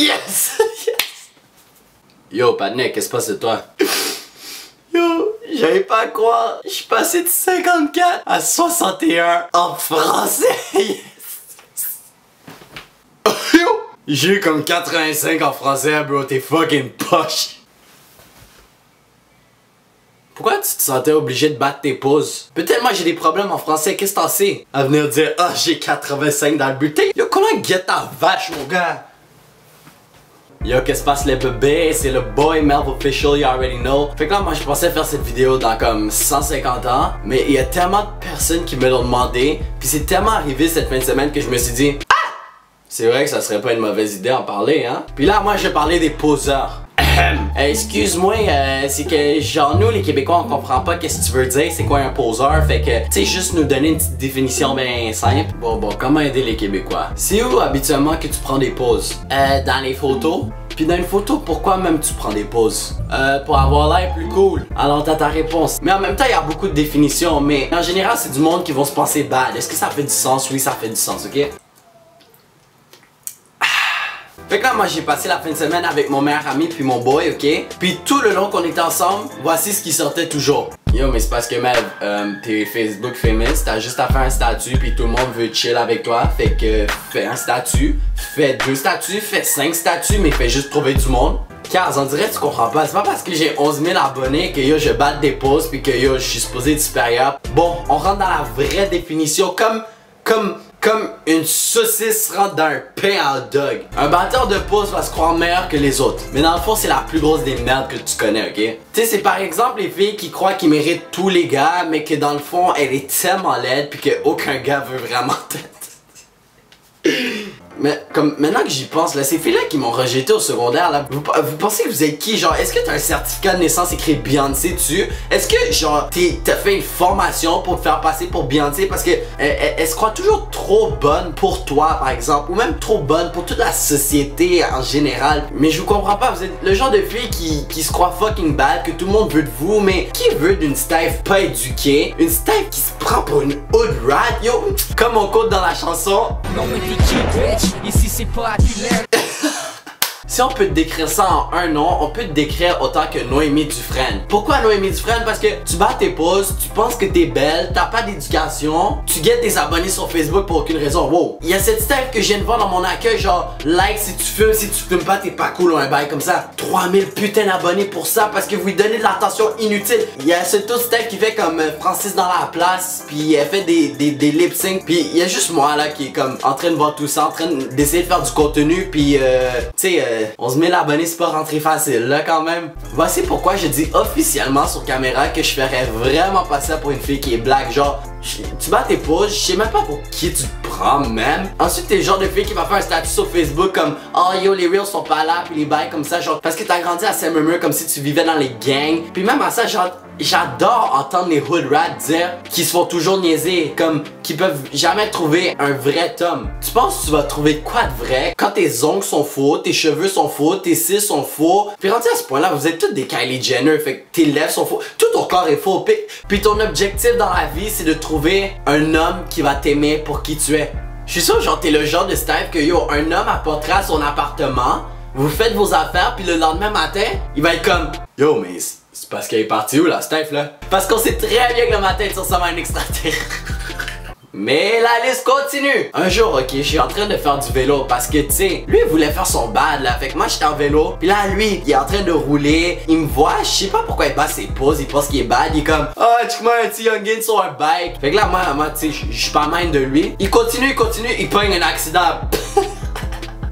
Yes! Yes! Yo, Padnet, qu'est-ce qui se passe de toi? Yo, j'avais pas à croire. Je suis passé de 54 à 61 en français. Yes! Yo! J'ai eu comme 85 en français, bro. T'es fucking poche. Pourquoi tu te sentais obligé de battre tes pauses? Peut-être moi j'ai des problèmes en français, qu'est-ce que t'en sais? À venir dire, ah j'ai 85 dans le bulletin. Yo, comment guette ta vache, mon gars? Yo, qu'est-ce qui se passe les bébés? C'est le boy Melv Official, you already know. Fait que là, moi je pensais faire cette vidéo dans comme 150 ans. Mais il y a tellement de personnes qui me l'ont demandé. Puis c'est tellement arrivé cette fin de semaine que je me suis dit, ah! C'est vrai que ça serait pas une mauvaise idée d'en parler, hein? Puis là, moi je vais parler des poseurs. Excuse-moi, c'est que genre nous les Québécois on comprend pas qu'est-ce que tu veux dire, c'est quoi un poseur, fait que tu sais juste nous donner une petite définition bien simple. Bon, comment aider les Québécois? C'est où habituellement que tu prends des pauses? Dans les photos. Puis dans une photo, pourquoi même tu prends des pauses? Pour avoir l'air plus cool. Alors t'as ta réponse. Mais en même temps, il y a beaucoup de définitions, mais en général, c'est du monde qui vont se penser bad. Est-ce que ça fait du sens? Oui, ça fait du sens, ok? Fait que là, moi j'ai passé la fin de semaine avec mon meilleur ami puis mon boy, ok? Puis tout le long qu'on était ensemble, voici ce qui sortait toujours. Yo, mais c'est parce que Melv, t'es Facebook famous, t'as juste à faire un statut puis tout le monde veut chill avec toi. Fait que fais un statut, fais 2 statuts, fais 5 statuts, mais fais juste trouver du monde. Car on dirait que tu comprends pas, c'est pas parce que j'ai 11 000 abonnés que yo je batte des pauses puis que yo je suis supposé être supérieur. Bon, on rentre dans la vraie définition comme une saucisse rentre dans un pain à hot dog. Un batteur de pause va se croire meilleur que les autres. Mais dans le fond, c'est la plus grosse des merdes que tu connais, ok? Tu sais, c'est par exemple les filles qui croient qu'ils méritent tous les gars, mais que dans le fond, elle est tellement laide puis qu'aucun gars veut vraiment t'être. Mais comme maintenant que j'y pense, là, ces filles-là qui m'ont rejeté au secondaire, là, vous pensez que vous êtes qui? Genre, est-ce que t'as un certificat de naissance écrit Beyoncé dessus? Est-ce que, genre, t'as fait une formation pour te faire passer pour Beyoncé? Parce que elle se croit toujours trop bonne pour toi, par exemple, ou même trop bonne pour toute la société en général. Mais je vous comprends pas, vous êtes le genre de fille qui se croit fucking bad, que tout le monde veut de vous, mais qui veut d'une stève pas éduquée? Une stève qui se prend pour une hood rat, yo! Comme on quote dans la chanson. Non, mais t'es qui, bitch? Ici c'est pas Si on peut te décrire ça en un nom, on peut te décrire autant que Noémie Dufresne. Pourquoi Noémie Dufresne? Parce que tu bats tes pauses, tu penses que t'es belle, t'as pas d'éducation, tu guettes tes abonnés sur Facebook pour aucune raison. Wow! Il y a cette stève que je viens de voir dans mon accueil, genre like si tu fumes pas, t'es pas cool ou un bail comme ça. 3000 putains d'abonnés pour ça parce que vous lui donnez de l'attention inutile. Il y a ce autre stève qui fait comme Francis dans la place, puis elle fait des lip sync, puis il y a juste moi là qui est comme en train de voir tout ça, en train d'essayer de faire du contenu, puis tu sais 11 000 abonnés, c'est pas rentré facile là quand même. Voici pourquoi je dis officiellement sur caméra que je ferais vraiment pas ça pour une fille qui est black. Genre, tu bats tes pauses, je sais même pas pour qui tu te prends même. Ensuite t'es le genre de fille qui va faire un statut sur Facebook comme oh yo les reels sont pas là, puis les bails comme ça, genre parce que t'as grandi à Saint-Murmure comme si tu vivais dans les gangs. Puis même à ça, genre j'adore entendre les hood rats dire qu'ils se font toujours niaiser, comme qu'ils peuvent jamais trouver un vrai Tom. Tu penses que tu vas trouver quoi de vrai quand tes ongles sont faux, tes cheveux sont faux, tes cils sont faux? Puis rendu à ce point là, vous êtes tous des Kylie Jenner, fait que tes lèvres sont faux, tout ton corps est faux. Puis ton objectif dans la vie c'est de trouver un homme qui va t'aimer pour qui tu es. Je suis sûr genre t'es le genre de style que yo, un homme apportera à son appartement, vous faites vos affaires, puis le lendemain matin, il va être comme yo mais c'est parce qu'elle est partie où la Steph là? Parce qu'on sait très bien que le matin tu ressembles à un extraterrestre. Mais la liste continue. Un jour, ok, je suis en train de faire du vélo parce que, tu sais, lui il voulait faire son bad là. Fait que moi j'étais en vélo. Puis là, lui, il est en train de rouler. Il me voit, je sais pas pourquoi il bat ses pauses. Il pense qu'il est bad. Il est comme, ah, tu vois un petit youngin sur un bike. Fait que là, moi tu sais, je suis pas mind de lui. Il continue, il pogne un accident.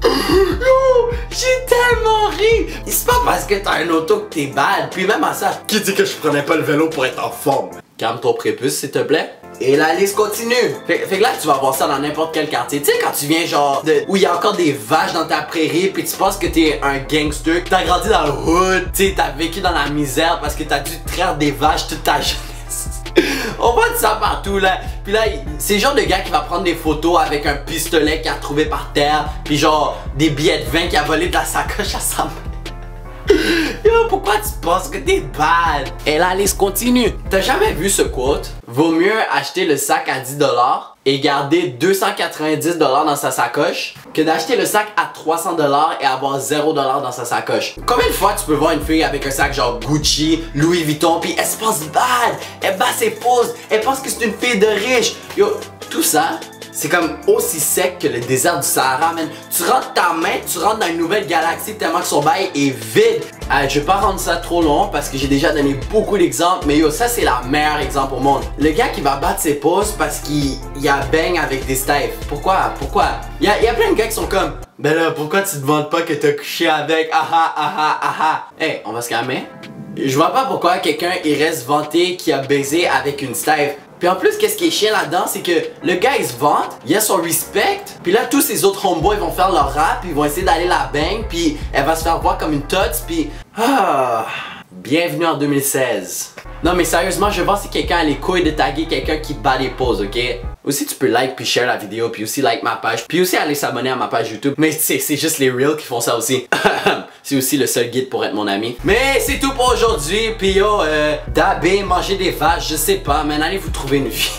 Yo, j'ai tellement ri. C'est pas parce que t'as un auto que t'es bad. Puis même à ça, qui dit que je prenais pas le vélo pour être en forme? Calme ton prépuce s'il te plaît. Et la liste continue. Fait que là tu vas voir ça dans n'importe quel quartier. Tu sais quand tu viens genre où il y a encore des vaches dans ta prairie, puis tu penses que t'es un gangster, que t'as grandi dans le hood, tu sais t'as vécu dans la misère parce que t'as dû traire des vaches toute ta jeunesse. On voit de ça partout là. Puis là c'est le genre de gars qui va prendre des photos avec un pistolet qu'il a trouvé par terre, puis genre des billets de vin qu'il a volé de la sacoche à sa mère. Yo, pourquoi tu penses que t'es bad? Et la liste continue. T'as jamais vu ce quote? Vaut mieux acheter le sac à 10$ et garder 290$ dans sa sacoche que d'acheter le sac à 300$ et avoir 0$ dans sa sacoche. Combien de fois tu peux voir une fille avec un sac genre Gucci, Louis Vuitton, puis elle se pense bad, elle bat ses pauses, elle pense que c'est une fille de riche. Yo, tout ça, c'est comme aussi sec que le désert du Sahara, man. Tu rentres ta main, tu rentres dans une nouvelle galaxie tellement que son bail est vide. Je vais pas rendre ça trop long parce que j'ai déjà donné beaucoup d'exemples, mais yo, ça c'est la meilleure exemple au monde. Le gars qui va battre ses pauses parce qu'il a bang avec des staffs. Pourquoi? Il y a plein de gars qui sont comme, ben là, pourquoi tu te vantes pas que t'as couché avec? Hey, on va se calmer. Je vois pas pourquoi quelqu'un il reste vanté qui a baisé avec une staff. Puis en plus, qu'est-ce qui est chiant là-dedans, c'est que le gars il se vante, il a son respect, puis là tous ses autres homeboys vont faire leur rap, puis ils vont essayer d'aller la bang, puis elle va se faire voir comme une tots, puis bienvenue en 2016. Non mais sérieusement, je vais voir si quelqu'un a les couilles de taguer quelqu'un qui bat les poses, ok? Aussi tu peux like puis share la vidéo, puis aussi like ma page, puis aussi aller s'abonner à ma page YouTube. Mais c'est juste les reels qui font ça aussi. C'est aussi le seul guide pour être mon ami. Mais c'est tout pour aujourd'hui, puis yo, dabber, manger des vaches, je sais pas, man, allez vous trouver une vie.